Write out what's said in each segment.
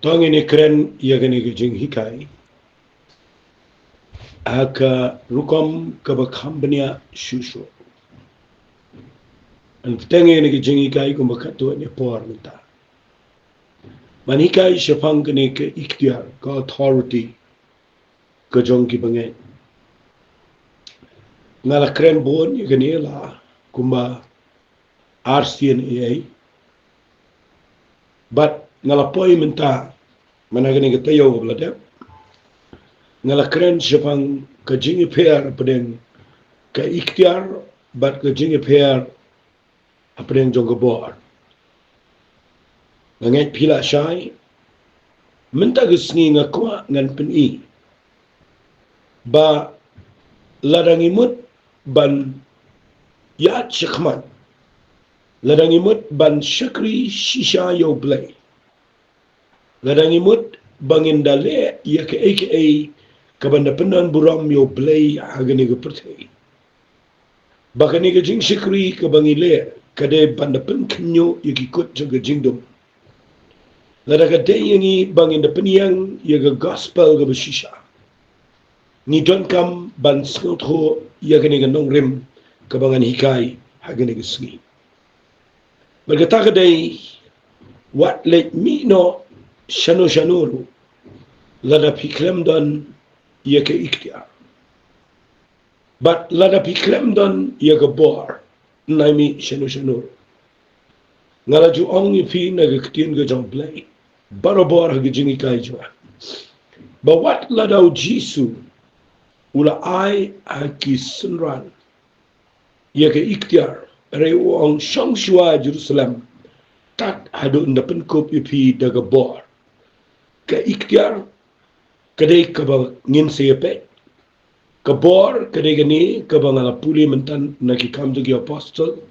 Tong ini keren ia gani gejing hikai. Aka rukom kabakambania shusho. An tengi ini gejing hikai kumbakatu ni por minta. Man hikai syapang gani ke ikhtiar, ke authority, ke jong ki bangai. Ngala keren bon ia gani la kumba RCNA. But ngala poi minta mana gani ke tayo belada. Ngala keren syapang ke jingi pair pedeng ke ikhtiar but ke jingi pair pedeng jong ke bor. Ngangai pila syai minta gesni ngakwa ngan peni ba ladang imut ban ya chikmat ladang imut ban syakri shisha yo blay ladang imut bangin dale ya ke aka kabanda penan buram yo blay hagani ke pertai bakani ke jing syakri ke bangile kade banda pen kenyo yakikut jaga jingdom ladang kade yangi bangin da penyang yaga gospel ke beshisha ni don kam ban skotho yakani ke nongrim kabangan hikai hagani ke sngi berkata kadai what let me know shano lada piklem don yake ikhtiar but lada piklem don yake bor naimi shano ngala ju ong fi na gaktin ga jong play barobor hagi jingi kai jwa but what lada jisu ula ai aki sunran yake ikhtiar rei ong shangshua Jerusalem tak hadu ndapen kop ipi daga bor ka ikhtiar kadai kaba ngin sepe ka bor kadai gani kaba ngala puli mentan naki kam to apostle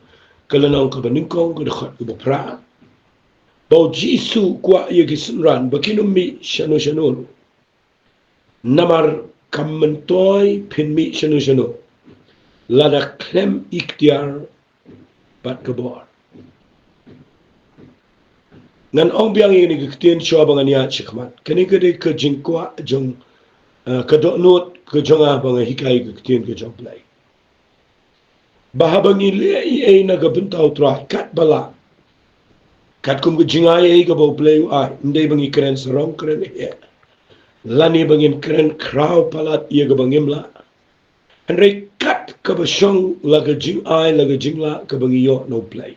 kalanang kaba ningkong ko dakhat ko pra bau jisu kwa yagi sunran bakinumi shano namar kammentoy pinmi shano lada klem ikhtiar bat kabor ngan ong biang ini kektian syua bangania chikmat kani kade ke jingkwa jong kadok not ke jonga bang hikai kektian ke jong play bahabangi le ai na ga bentau tra kat bala kat kum ke jingai ai ga bo play ai ndai bangi keren serong keren e lani bangin keren kraw palat ia ga bangim la andre kat ka basong la ga jing ai la ga jingla ka bangi yo no play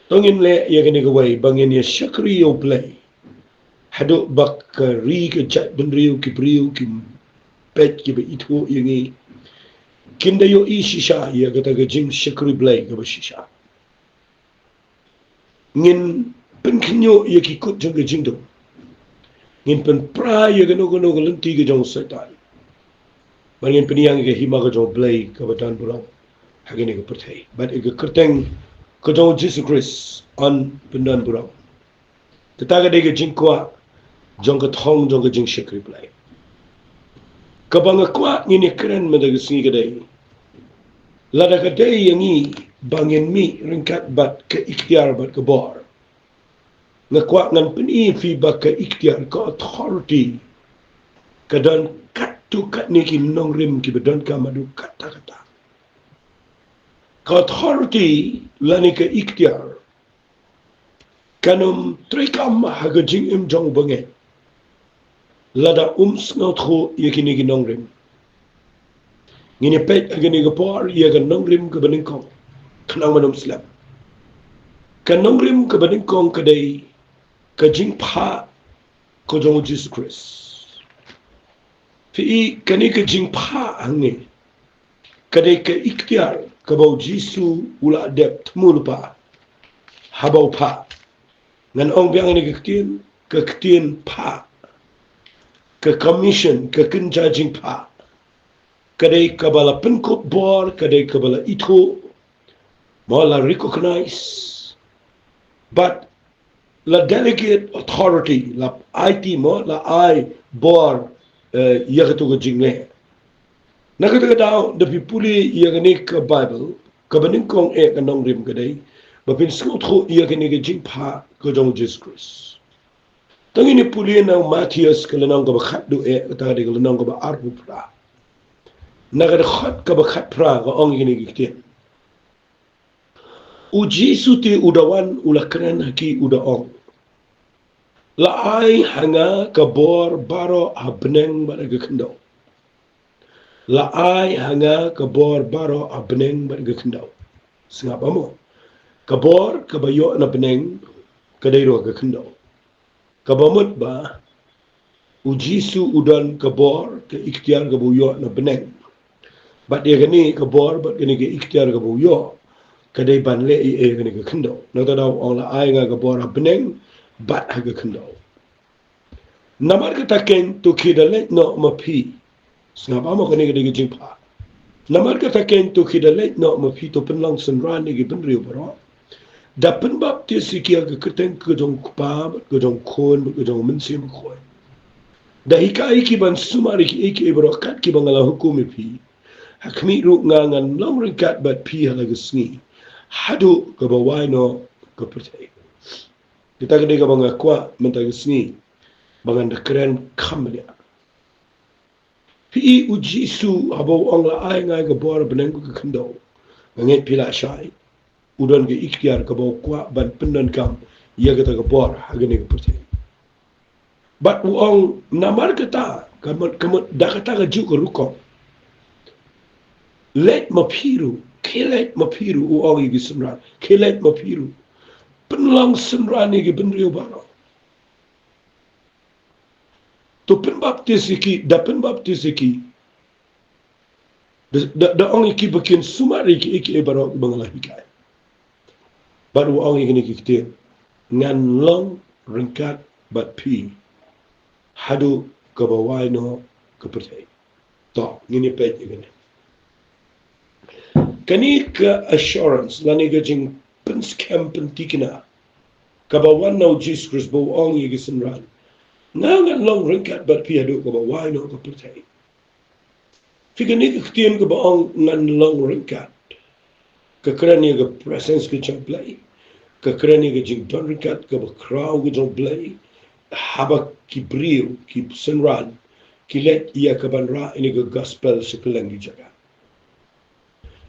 tongin le ya gani gawai bangin ya syakri yo play hado bak ri ke jat benriu ki priu ki pet ki be itu yangi kinda yo i shisha ya gata ga jing syakri play ga shisha ngin pen kinyo ya ki kut jang ga jing do ngin pen pra ya ga no ga lenti ga jang setan bangin peniang ga hima ga jang play ka batan bulang hagini ga pertai but ga kerteng Kadang Jesus Christ on pendan burang. Tetaga dega jingkwa jong kathong jong jing syakri play. Kabanga kwa ngini keren madaga singi kadai. Lada kadai yangi bangin mi ringkat bat ke ikhtiar bat ke bor. Ngakwa ngan peni fi bat ke ikhtiar ke authority. Kadang kat tu kat ni ki nong rim ki bedan kamadu kata-kata. Ke authority lani ke ikhtiar kanum trikam haga jing im jong bange lada snot kho yakini gi nongrim ngini pet agani ga por yaga nongrim ke baningkong kanang manum slap kan nongrim ke baningkong kadai ka jing pha ko jong Jesus Christ fi kani ka jing pha hangi kadai ke ikhtiar kabau jisu ula adep temulpa habau pa ngan ong biang ni kektian pa ke commission ke kenjajing pa kadai kabala penkop bor kadai kabala itu mala recognize but la delegate authority la IT mo la I bor yagatu ko jingne nakataga daw da pipuli yagani ka Bible kabaning kong kanong rim kadai bapin skut ko yagani ka jing pa ko jong Jesus Christ Tangi ni puli na Matthias kalanang ka bakhat do tadi kalanang ka ba arbu pra. Nagar khat ka bakhat pra ka ong ini gikti. Uji suti udawan ulakran haki udaong. Laai hanga kabor baro abneng baraga kendaw. Laai hanga kabor baro abneng baraga kendaw. Sengapa mo? Kabor kabayo na beneng kadairo ga kendaw. Kabamut ba ujisu udan kabor ke ikhtiar ga buyo na beneng. Bat dia gani kabor bat gani ke ikhtiar ga buyo kadai banle gani ga kendaw. Nata daw ang laai nga kabor abneng bat ha ga kendaw. Namar kata ken tu kidale no mapi. Sengapa mo kani ga jingpa. Namar kata ken tu kidale no mapi to penlang senran ni gi benriu baro. Dapen baptis sikia ke keteng ke jong kupa, ke jong kon, ke jong mensim koy. Dahika iki ban sumari ki iki ibrokat ki bangala hukum pi. Hakmi ru ngangan long ringkat bat pi halaga sngi. Hadu ke bawai no ke percaya. Kita kena ke bangga kuat mentag sngi. Bangan dekeren kamlia. Pi uji su habau ang la ai ngai ke bor beneng ke kendau. Ngai pila syai. Udan ke ikhtiar ke bawah kuat ban pendan kam ia kata ke bor hagani ke percaya. Bat uang namar kata kamat dah kata ke juk rukong. Let mapiru, kelet mapiru uang igi senran, kelet mapiru. Penlang senran igi benriu baro. Tu penbaptis iki, da penbaptis iki. Da ong iki bikin sumari iki baro bangalahikai. Baru orang yang kena kita ngan long ringkat bat pi hadu ke bawah no ke percaya. Tak, ini pej ini. Kani ke assurance lani ke jing penskam pentikna ke bawah no Jesus Christ bawah orang yang kesenran. Ngan long ringkat bat pi hadu ke bawah no ke percaya. Fikani ke ketian ke bawah ngan long ringkat. Kekerana ke presence ke jamplay. Kekerana ke jing ringkat ke bakrau ke jamplay. Haba ki brio ki senran. Ki let ia ke banra ini ke gospel sekelang di jaga.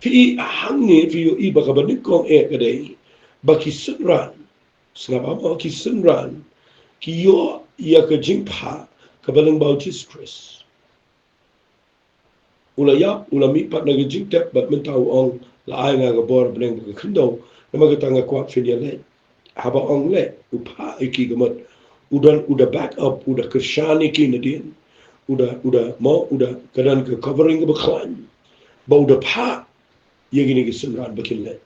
Fi hangi fi yo iba ke banikong kadai. Baki senran. Sengapa apa ki senran. Ki yo ia ke jing pa ke balang bau Jesus Christ. Ula yap, ula mipat na gajing tep, bat mentau ong laay nga gabor beneng ke kendau, nama katanga kuat fidia le. Haba ong le, upa iki gamat, udah back up, udah kersyani ki na din, udah kadang ke covering ke baklan, ba udah pa, ya gini ke senran bakin le.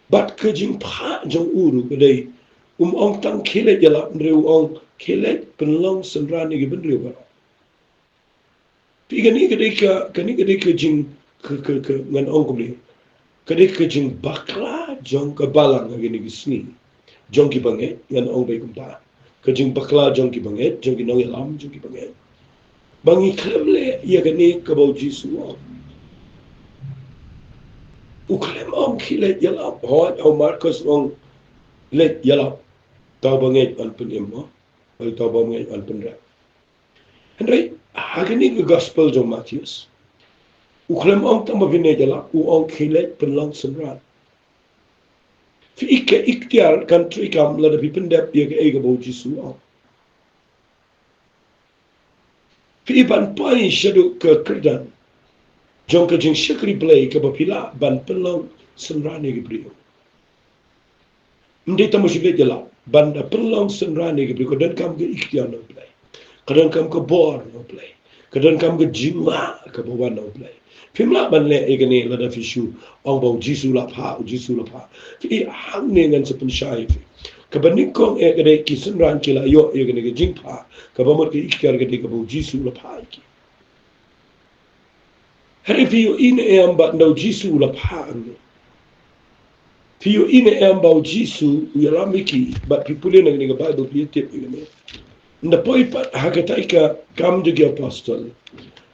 Bat ke jing pa jang uru kadai, ong tang kilet jalap, nriu ong kilet penlang senran ni ke benriu barang. Kani kadai jing ke ngan ong kumli. Kadai jing bakla jong ke balang ngani gisni. Jong ki banget ngan ong bay kumpa. Kajing bakla jong ki banget, jong ki nong ilam jong ki banget. Bangi klemle ia kani ke bau Jisu ong. Uklem ong kilet yalap. Hot au Marcos ong let yalap. Tau banget an penimo. Al tau banget an penrap. Henry hagani ke gospel jong Matthias. Uklem ong tamba bine jala ong kilet penlang senran. Fi ike ikhtiar country kam lada pi pendep dia ke ega bau Jisu ong. Fi ban pai syadu ke kerdan. Jong ke jing syakri blay ke bapila ban penlang senran ega brio. Mde tamu syibet jala ban da penlang senran ega brio dan kam ke ikhtiar no blay. Kadang kam ke bor no play. Kadang kam ke jingwa ke bawah no play. Pimla ban le egani lada fishu ong bau Jisu la pa. Fi hang ne ngan sepen syai fi. Kebanikong egade ki senran kila yo egani ke jingpa. Kabamot ke ikhtiar gade ke bau Jisu la pa iki. Hari fi yo ine ambat ndau Jisu la pa ane. Fi yo ine ambau Jisu uyalamiki bat pipule na gani ke Bible pietip egani. Nda poipat hakataika kam juga apostol.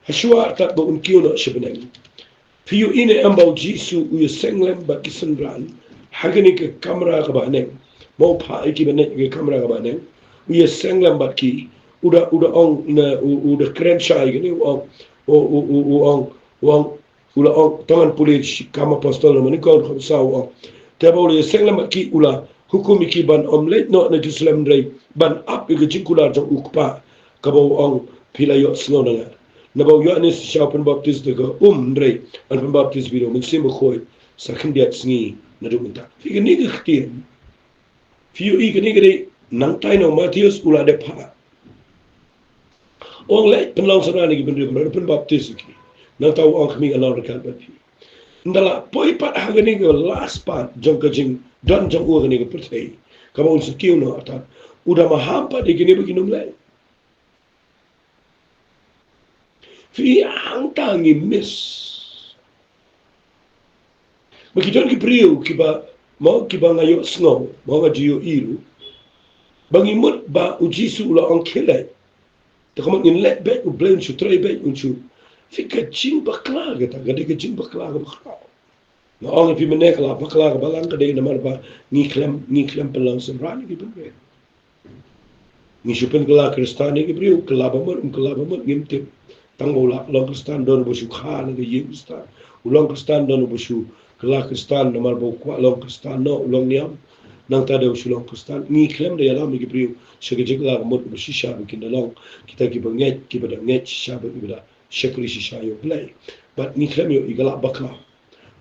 Hasua tak ba unkiu no sebenarnya. Piu ini ambau Jisu uya senglem ba kisenran. Hagani ke kamera ka baneng. Mau pa iki banek ke kamera ka baneng. Ia seng lambat ki udah ong na udah keren syai gini ong ong ula ong tangan pulis kama pastol mani kau saw ong tiap uli seng lambat ki ula hukum iki ban omlet no na Jerusalem drai ban up ke jingkular jong ukpa kabau ong pilayo snow na bau yo anis siya pembaptis de drai an pembaptis biro mungkin khoi sakin dia sngi na dumunta figini ke ktin fiu i gini gini nang tai no Matius ula de pa ong lek penlang sarani ki bendri pen baptis ki nang tau ong kami alau rekan bapi ndala poi pat hagani ke last part jong ka jing dan jong u gani ke pertai kama un sekiu no ata udah mahampa di gini begini mulai fi ang tangi miss begitu ki priu ki ba mau ki ba ngayo snow mau ngajiyo iru bangimut ba ujisu ula ong kilai Takaman in let bet u blame chu try bet unchu. Fika jing bakla gata gade ke jing bakla bakla. Na ong fi menek la bakla balang gade na marba ni klem pelang sembrani ki ben. Ni chupen kala kristani ki briu kala bamur ngimte tang bola long kristan don bu shu khan ge yim sta. Ulong kristan don bu shu kala kristan na marba kwa long kristan no ulong niam nang tada usulong kristan ni klem de yalam ki briu shege la mod bu shisha bu kindalong kita ki banget ki bada nget shisha bu bada shekri shisha yo play but ni klem yo igala bakla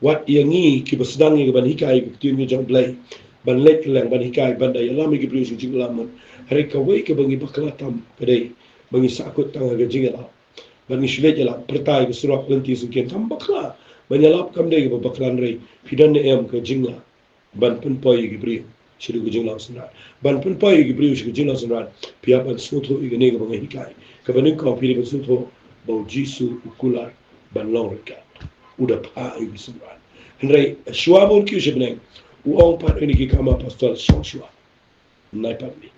wat yangi ki basdang ki ban hikai ki tin ni jong play ban lek lang ban hikai ban da yalam ki briu jing la mod hari ka wei ki bangi bakla tam kadai bangi sakut tanga ga jingala bangi shlet yala pertai ki surah lenti suken tam bakla ban yalap kam de ki baklan rei fidan ne em ka jingla ban pun poi ki briu shiru gujing law sanrat ban pun poi ki briu shiru gujing law sanrat pia ban sutho i gane ga bangai hikai ka banin ko pili ban sutho bau jisu ukular ban long rekat udah pa i sanrat henrai shwabon ki shibneng u ong pat ini ki kama pastor shwa nai pat ni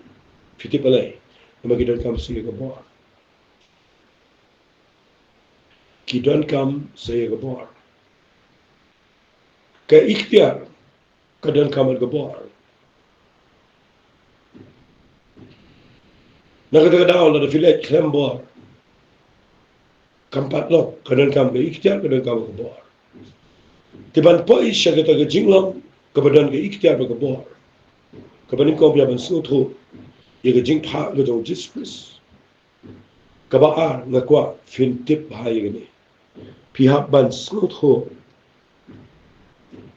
fiti palai nama ki don kam si ga bor ki don kam se ga bor ka ikhtiar ka don kam ga bor Nakatagadaw na filet klembor. Kampat lo, kanan kam ke ikhtiar, kanan kam ke bor. Tiban poi siya kita ke jinglong, kabadan ke ikhtiar ke bor. Kabanin ko biya ban sutho, ya ke jing pa ke jong jispris. Kabaar nga kwa fintip bahaya gani. Pihak ban sutho,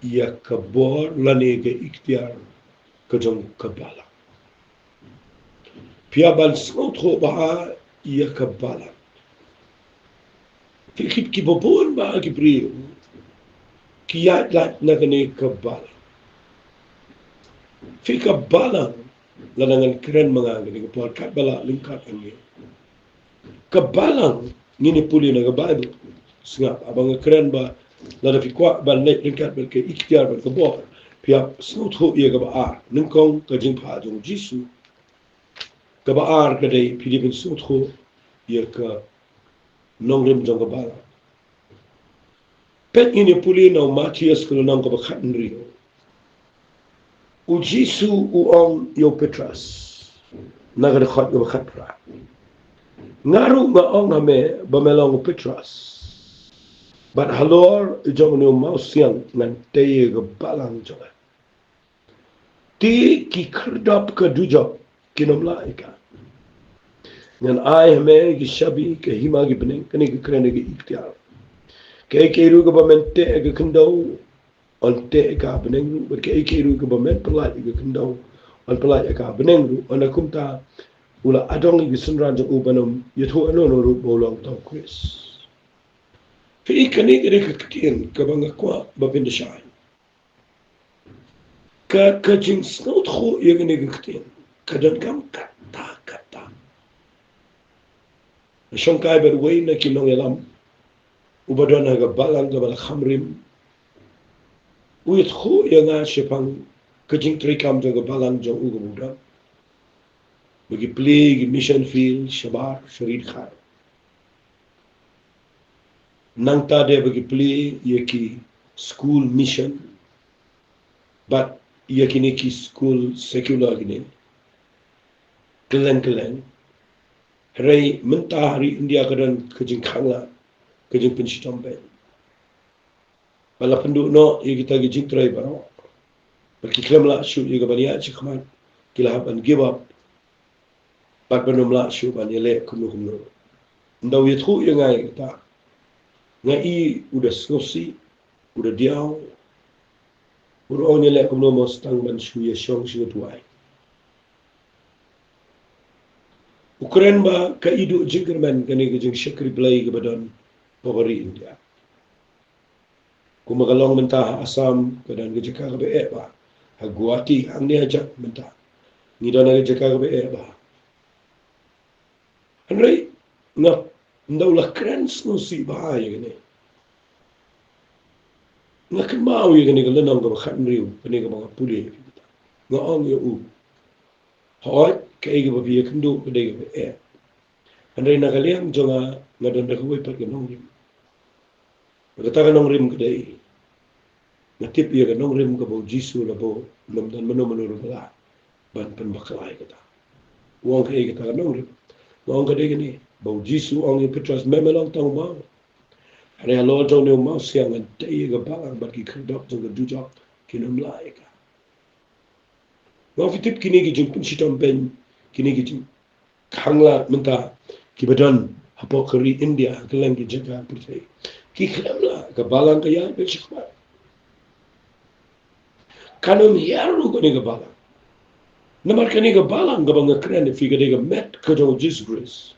ya ke bor lani ke ikhtiar ke jong kabala. Piabal sotro ba ia kabala. Fikip ki bobon ba ki brio. Ki ya lat na gani kabala. Fika bala lanangan keren mga gani kapal kabala lingkat ang kabalang ngini puli na Bible. Singap abang keren ba lada fikwa ban net lingkat ba ke ikhtiar ba kabor. Piab sotro ia kaba ningkong kajing pa jong Jisu. Kabaar kadai Pilipin sutho ia ka nongrim jong kabala. Pet ini puli na Matius kalau nang kabakat nrio. U Jisu uong yo Petras. Nagadakot kabakat pra. Ngaru nga ong hame bamelong Petras. But halor jong no mausiang ngan teye kabalang jong. Ti ki kerdap ka dujok kinomla ika. Ngan ai hame ki shabi ke hima ki bening kani ki krene ki ikhtiar ke ru ka bamente ke kendau on te ka bening ber ke ru ka bament pelai ke kendau on pelai ka bening ru on akumta ula adong ki sunran jong ubanum yetho ano no ru bolong to Chris fi kani ke ktien ka banga kwa babinda shai ka jing snot kho yegene ke ktien ka don kam kata Shongkai berway na kinong yalam. Ubadon na gabalang gabal khamrim. Uyat ho yang sepang kajing trikam jo gabalang jo ugamuda. Bagi play mission field shabar sharid khar. Nang tade bagi play yaki school mission. But yaki neki school secular gini. keleng-keleng hari mentah hari India kadan kejing khangla kejing pensitombe bala penduk no ye kita kejing try baro berkiklem la shu ye gabania chikman kilaban give up bat benum la shu ban yele kunu ndaw ye thu ye ngai ta ngai udah skosi udah diau udah onye le kunu mos tang ban shu ye shong shu tuai Ukraine ba ka idu jingerman kani kejing shakri blai ke badan pabari India kumagalong mentah Asam kadan ke Jakarta be ba Guwahati ang ni ajak mentah ngidana ke Jakarta be ba anrai na ndaulah krens no si ba ye gane na kemau ye gane galenang ke khat riu kani ke mga puli nga ong ye u hoi ke ge ba bi kendu ke de be anrai na galiang jonga ngadan de kuwi pat ke nong rim kata ke nong rim ke dei natip ye ke nong rim ke bo jisu la bo nam dan mano la ban pen bakalai kata wong ke kata nong rim wong ke de ni bo jisu ong ye petras memelong tong ba are lo jong ne ma siang an dei ke ba ba ki khodok jong ke dujok kinum lai ka wong fitip kini ki jing pun sitom ben kini ki jing khangla menta ki badan hapokari India kelang ki jaga putri ki khlamla ke balang ke ya be sikma kanum yaru ko ni ke balang namar kani ke balang ke bang kren fi ke de met ke do Jesus Christ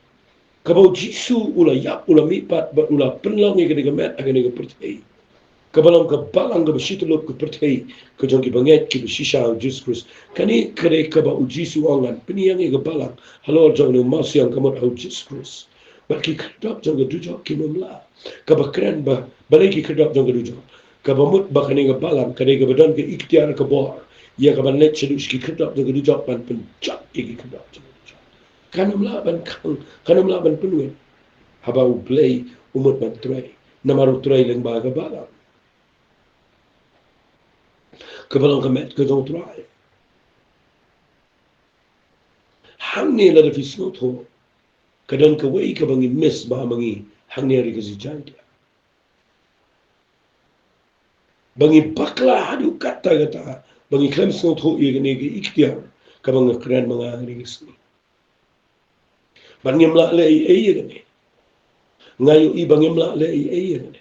kabau jisu ula yap ula mipat ba ula penlong ke de met agane ke pertai kabalang ke balang ke besitulop ke pertai ke jong ki banget ki besisha Jesus Christ kani kare kabau jisu angan peniang ke balang halo jong no masiang kamot au Jesus Christ ba ki kedap jong ke dujo ki nomla kabakren ba balai ki kedap jong ke dujo kabamut ba kani ke balang kani ke badan ke ikhtiar ke bor ya kaban net sedus ki kedap jong ke dujo ban pencak ki kedap jong kanum laban kanum laban penuh habau play umut ban tray namaru tray leng baga bala kebalang kemet ke dong tray hamni la de fisno tho kadan ke wei ke bangi miss ba mangi hangni ari ke zijanta bangi bakla hadu kata kata bangi klem sno tho ye ne ke ikhtiar ka bang kren mga ari ke sni bangim la le ye ne ngayo i bangim la le ye ne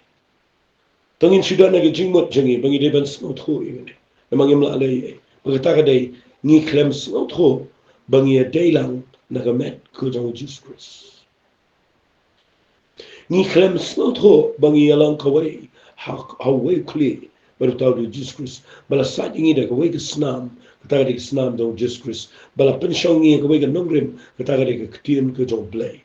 tangin sudah na ke jingmot jangi bangi de ban sno tho ye ne namangim la le ye bagata ka dai ni klem sno tho bangi de lang na ka met ko jong Jesus Christ ni klem sno tho bangi alang ka wei how wei clear baru tahu di Jesus Christ bala saat ini dah kawai ke senam kata ke senam dong Jesus Christ bala pensyong ini kawai ke nongrim kata ke ketian ke jong play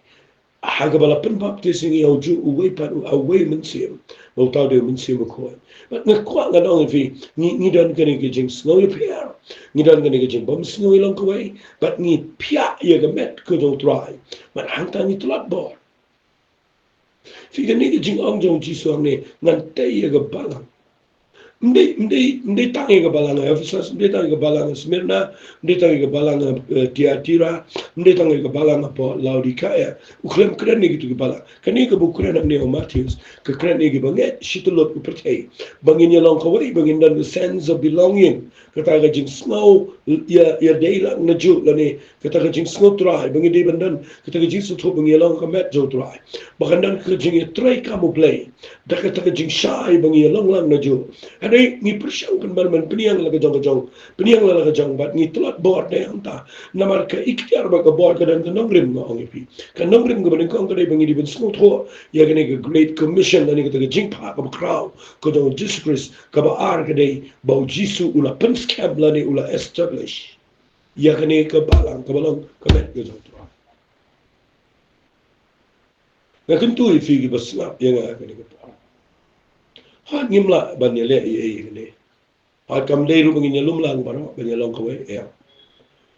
haga bala pen baptis ini au ju uwei pan au wei mensim mau tahu dia mensim ko but ngakwa nganong fi ni dan kene ke jing snow pier ni dan kene ke jing bom snow long kawai but ni pia ye ke met ke jong try but hang tang ni tlat bor fi ke ni ke jing ong jong jisu ne ngan te ye ke balang Mde tangi ke balanga Efesus, mde tangi ke balanga Smyrna, mde tangi ke balanga Tiatira, mde tangi ke balanga po Laodicea. Ukrem keren ni gitu ke balang. Kani ke bukren ni o Matthews, ke keren ni ke banget shitulot ke percaya. Bangin ya long kawai, bangin dan the sense of belonging. Kata ke jing snow ya daylang na ju lani. Kata ke jing snow try, bangin di bandan. Kata ke jing sutu bangin long kamet jo try. Bahkan dan ke jing try kamu play. Dah kata ke jing shy bangin long lang na ju. Ada ni persiang penbarman peniang la kejong peniang la kejong bat ni telat board deh anta namar ke ikhtiar ba ke board ke dan ke nongrim nga ongipi ke nongrim ke ben kong ke bangi di ben smooth ho ya ke ni ke great commission dan ni ke jing pa ke crowd ke dong Jesus Christ ke ba ar ke dei ba jisu ula penskab la ni ula establish ya ke ni ke balang ke met ke jong tro na kentu ifi ke basnap ya nga ke ni ke ha ngimla ban ye le ye ne ha kam dei ru bangin lum lang baro ban ye long kawai ya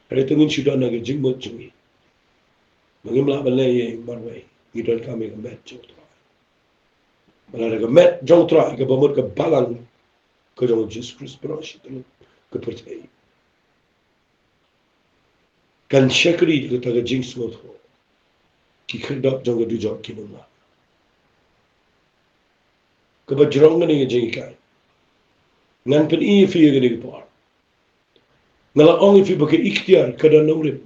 re tungin sudah na ke jingmot jingi ngimla ban le ye barwai idol kami ke met jong tra bala ke met jong tra ke bamut ke balang ke jong Jesus Christ bro shi ke percaya kan syakri kita ga jing smot ho ki khadap jong ga du jok kinuma ka ba jrong ni ga jing kai ngan pen I fi ga ni par ngala ong fi ba ke ikhtiar kada nongrim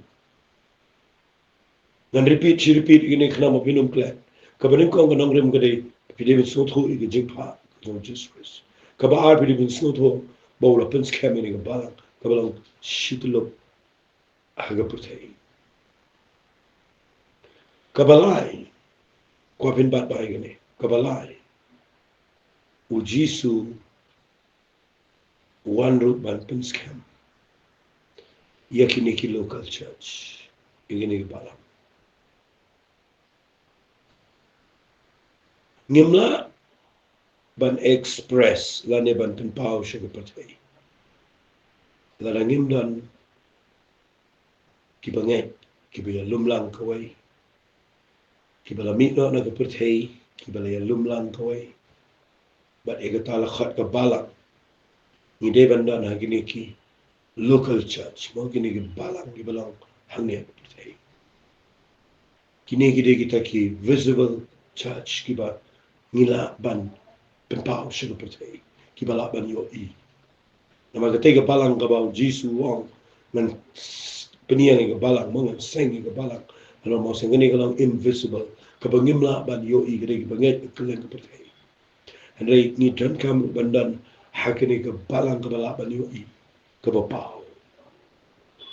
ngan repeat gini khna mo pinum kla ka ba ning ko ga nongrim ga dei fi de smot ho ga jing pa jong Jesus ka ba ar fi de smot ho ba la pens khameni ga balang ka ba lang shitlo haga putai kabalai ko pin bat bai gane kabalai ujisu one root ban pin scam yakini ki local church igini balam ngimla ban express lane ban pin pau shiga patai la ngim dan ki bangai ki bi lumlang kawai ki bala mitno na ka patai ki bala lumlang kawai but egatala khat ka balang ni de banda na gini ki local church mo gini ki balang ki balang hangnya patai kini ki de kita ki visible church ki ba ngila ban pempau shiga patai ki bala ban yo I nama ka tega balang ka ba jisu wong nan peniang ka balang mo ngan seng ka balang ano mo seng ni ka lang invisible ka ba ngimla ban yo I ka de ba nget kelen ka patai andai ni dan kam bandan hakini ka balang ka bala ban yo I ka ba pau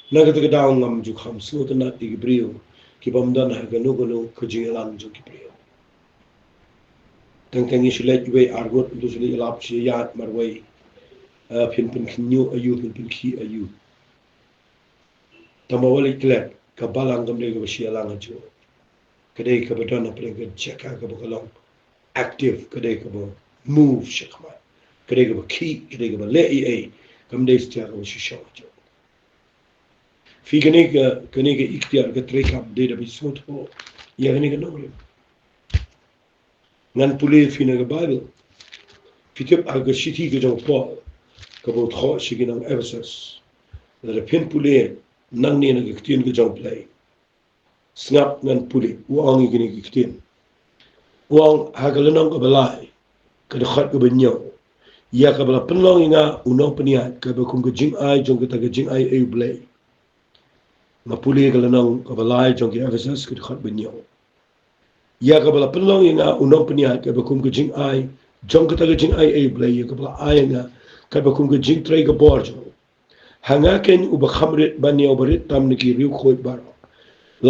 na ka tega daung ngam ju kham so na ti brio ki bam dan ha ka no ka jingalang ju ki brio tang tang islet we argot du suli lap chi ya marwai pin kinyu ayu pin ki ayu tamawali klet ka balang gam de ga shi alang jo kadai ka badana pre ga cheka ka bakalong active kadai ka ba move shikma kadai ka ba ki kadai ka ba le ai kam de sta ga shi shaw jo fi kane ga ikhtiar ka tre kam de da bi sot ho ya kane ga nongre ngan pule fi na ga bible fitip aga shiti ga jo Paul ka bo tho shiginang Ephesus da pin pule nang ne na ga ktien ga jo play snap ngan pule wang gi ni ga ktien wang ha ga lanang ga balai ka da khat ga benyo ya ka bala penlong inga unong peniat ka ba kum ga jing ai jong ga ta ga jing ai e play ma pule ga lanang ga balai jong ga Ephesus ka da khat benyo ya ka bala penlong inga unong peniat ka ba kum ga jing ai jong ga ta ga jing ai e play ya ka bala ai nga ka ba kum ga jing trai ga borjo hanga ken u ba khamrit ban ya barit tam ni ki riu khoi bar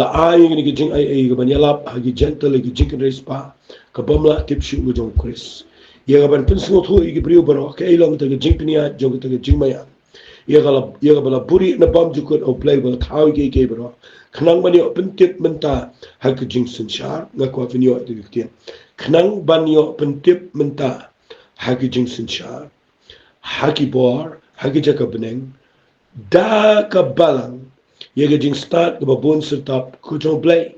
la ai ni ki jing ai ga ban ya lap ha gi gentle gi jing res pa ka bamla tip shu u jong chris ya ga ban pin so tho i gi brio bar ka ai long ta ga jing pnia jong ta ga jing maya ya ga bala buri na bam ju ko o play bal thau ge ge bar khnang ban yo pin tip menta ha gi jing sun shar na ko fin yo ti ti khnang ban yo pin tip menta ha gi jing sun shar ha gi bor ha gi jaka beneng da ka balang ye ga jing start ga bon sertap ku jong play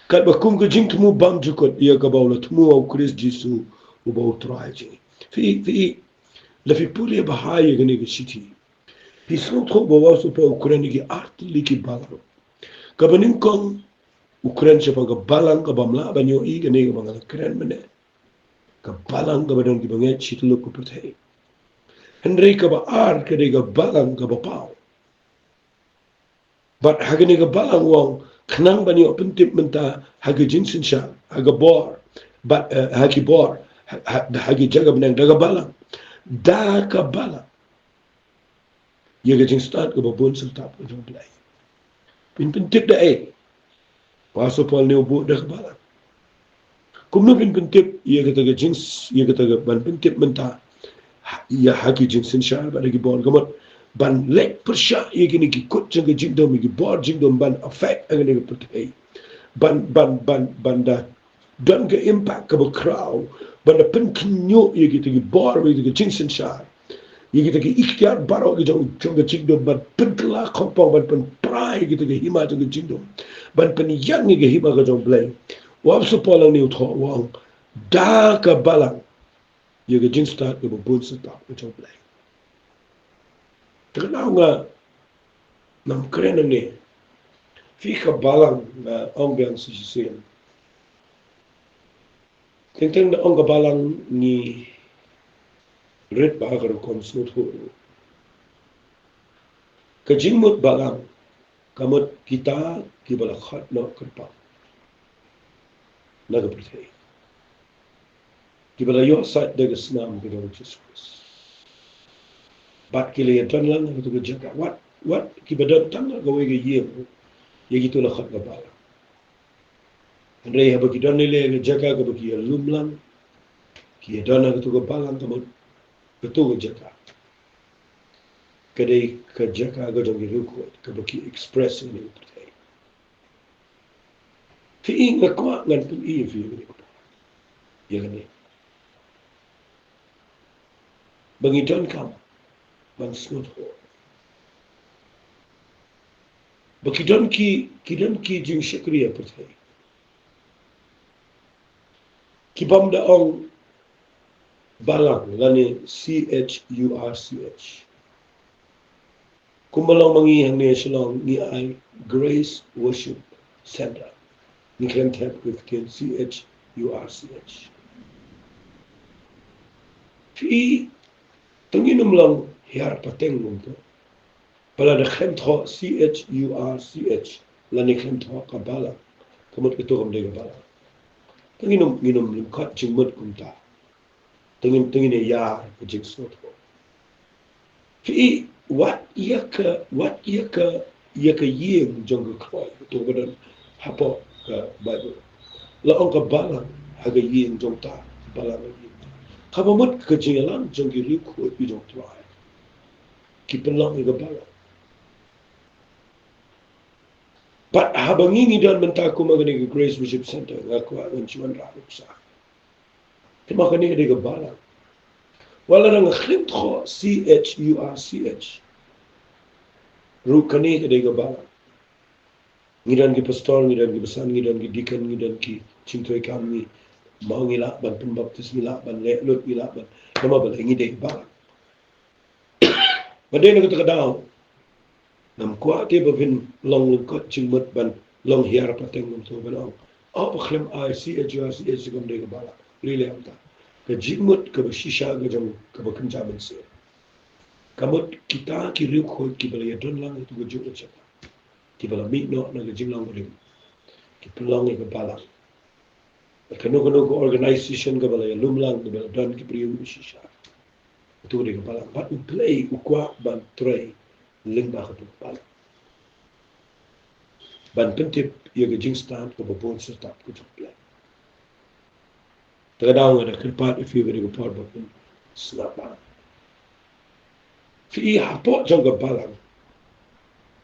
kat ba kum ga jing tumu bam jukot ye ga bawla tumu au Chris Jisu u baw try ji fi la fi puli ba haye ga ni ga city fi so tro ba wa so pa Ukraine gi art li ki balang ka banin kong Ukraine se pa ga balang ka bamla banyo I ga ni ga bangal Ukraine mene ka balang ga badan gi banget chitlo ku puthe Henry ka ba ar ka de ga balang ka ba pau but hagani ga balang wong khnang bani open tip menta hagi jinsin sha haga bor but hagi bor hagi jagab nang daga balang da ka balang ye ga jin start ga bon sul tap ga play pin tip da e paso pol ne bu da balang kum no pin tip ye ga ta jins ye ga ta ban pin tip menta ya hagi jinsin sha ba hagi bor gamot ban lek persya ye gini ki kut jeng jingdom gi bor jingdom ban affect angani ga putay ban da don ga impact ka ba crowd ban da pen kinyo ye gi bor we gi jingsin sha ye gi ikhtiar baro gi jong ga jingdom ban pen kla kompong ban pen prai gi hima jeng jingdom ban pen yang gi hima ga jong blay wa so pola ni utho wa da ka balang ye gi jing start ga bon start ga jong blay Terkenal nga nam keren ni Fica balang na ang biang sisiyan. Tentang na ang balang ni red bagar konsult ho. Kajingmut balang kamut kita kibala khat no kerpa. Nagapercaya. Kibala yo sat daga senam kita Jesus. Bat kile dan lang gitu jaga. What kibada tan gawe ge yem. Ya gitu lah khat gabala. Andai haba kidan nile jaga ga bagi lumlang. Ki dana gitu gabalang kamut betul jaga. Kadai kerjakan agak jangan rukut, kebaki express ini percaya. Fi ngakwa ngan pun iya fi ini. Ya kan ni. Bangidan kam, bang snut ho. Bakidan ki jing syakriya percaya. Kibam da ong balang lani CHURCH. Kumbalang mangihang niya silang ni ay Grace Worship Center. Ni klang tap with CHURCH. Fi tanginum lang hiar pateng nung to. Pala da khem tho CHURCH lani khem tho kabala. Kamot ito kam dega bala. Tanginum kat jingmut kumta. Tangin ya jing snot ho. Fi what yaka yeng jong ko to badan hapo ka Bible. La ong ka balang haga yeng jong ta balang yeng. Kabamut ka jingalan jong gi ko i jong tuai. Ki pelang i balang. But habangingi dan mentaku magani Grace Worship Center ngaku ang chuan rakuk sa. Timakani ka balang. Wala nang khintho CHURCH. Rukani ka balang. Ngidan ki pastor, ngidan ki besan, ngidan ki deacon, ngidan ki cingtoy kami, mau ngilak ban pembaptis ngilak ban lut ngilak ban, nama bala ngidai balang. Badai nak takadaw, nam kuat dia bavin long lengkot cingmut ban long hiar pateng nam tu ban ong. Apa khlem CHURCH gam dai balang. Lile amta. Ka jingmut ka shisha ga jang ka bakenja ban se. Kamut kita ki riuk khoi ki bala yadon lang itu ga juk chapa. Ki bala mi no na ga jinglang rim. Ki pelang ga balang. Kano ko organization ga bala lum lang ga bala don ki priu shisha. Itu ga balang. But we play ukwa ban tray ling ba ka balang. Ban pentip ya ga jing stand ka babon sa tap ko juk play. Tagadaw nga na kirpat if you ga par ba kun snap ba. Fi hapo jang ga balang.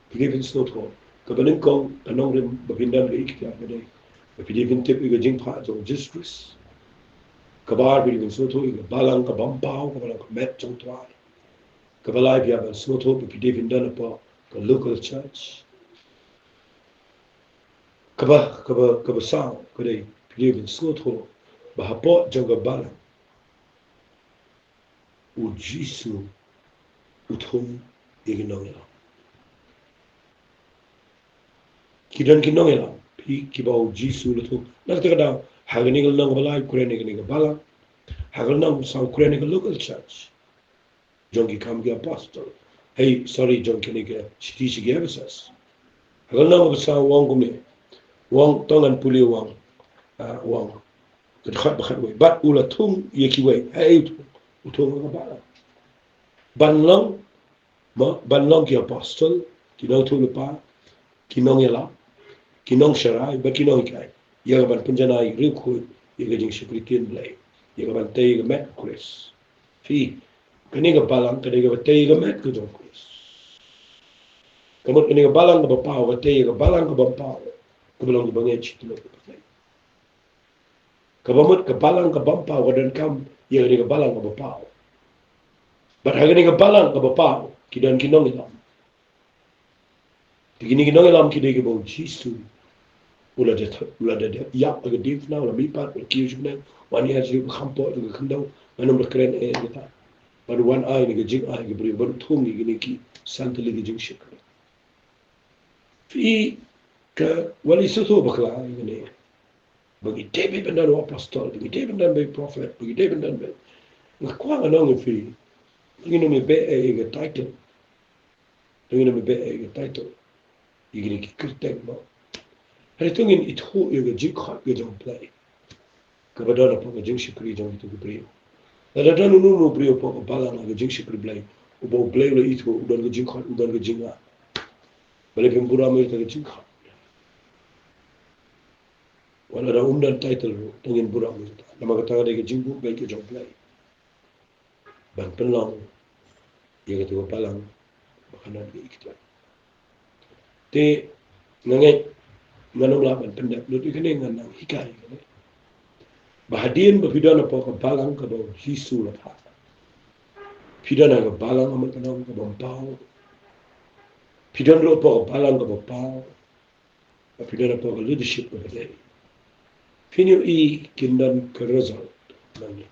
Pilipin snot ko. Kabaling kong tanong rin babindan ga ikita ga day. Pilipin tip iga jing pa jong Jesus. Kabar pilipin snot ko iga balang ka bampaw ka balang ka met jong tuwa. Kabalay biya ban snot ko pilipin dan pa ka local church. Kaba sang ka day pilipin snot ko bahapo jang ga balang. U Jesus uthong iginong ila. Kidan kinong ila pi kibau Jesus lutu nak takada hagnigal nang balay kurene ga balang hagal nang sa kurene ga local church jongi kam ga apostle hey sorry jongi ga shiti ga evasas hagal nang sa wong gumne wong tongan puli wong wong kadkhat bakhat we bat ula thung yeki we hey uthong ga balang banlong ki apostle kinong thulupa kinong ila kinong sharai ba kinong kai ya ban punjanai rikhu ya jing security blai ya ban tay ga met chris fi kani ga balang kani ga tay ga met ko chris kamot kani ga balang ga pa wa tay ga balang ga pa ko belong ga bangai chit lo ko play kabamot ka balang ga pa wa dan kam ya ga balang ga pa but hagani ga balang ga pa kidan kinong ilam tigini kinong ilam kidai ga bo Jesus ula de ya aga div na ula mipat ula kius bne wani haji khampo ga khandau manum kren e gita bar wan ai ni jing ai ga bri bar thum ni gini ki sant li jing shikra fi ke wali sutu bakla ini bagi David bendan apostol bagi David bendan be prophet bagi David bendan be ngakwa nganong fi ngino me be e title ngino me be e title igini ki kirtek mo hari tungin ithu e jikha ge jong play ka badana po ge jing shikri jong tu brio ada dan nu brio po bala na ge jing shikri play ubo play le ithu udan ge jikha udan ge jinga bale pembura me ge jikha wala da undan title tungin bura me nama kata ge jingbu be ge jong play ban penlong ye ge tu palang bakanan ge ikta te nangai manong laban pendap lu ikene nganang hikai ne bahadin bafidana po ka balang ka do hisu la pa pidana ka balang amat kanong ka bampao pidan lo po ka balang ka bampao pidana po ka leadership ka bade finyo I kindan ka result nang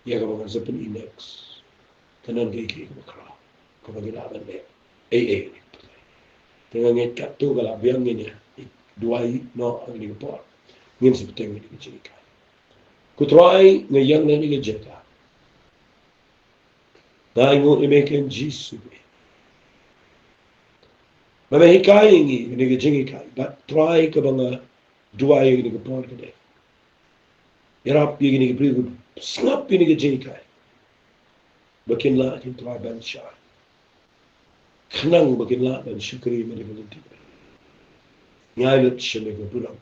ya ka mga zapan inex tanan ka iki ka kra ka magilaban ne AA dengan ngit kat tu kalau biang ni duai no ang ni por ngin sebeteng ni jika ku try ngayang na ni jeka dai ngo imeken jisu ba me hikai ni jingi kai but try ka banga duai ni ko por kede yarap yi ni pri snap ni jingi kai bakin la tin try ban sha khnang bakin la ban shukri me ni ti ngai lut sheme ko bulang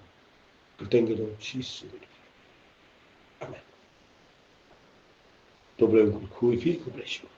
ketengge do jisu amen. Dobre ku fi ku bless you.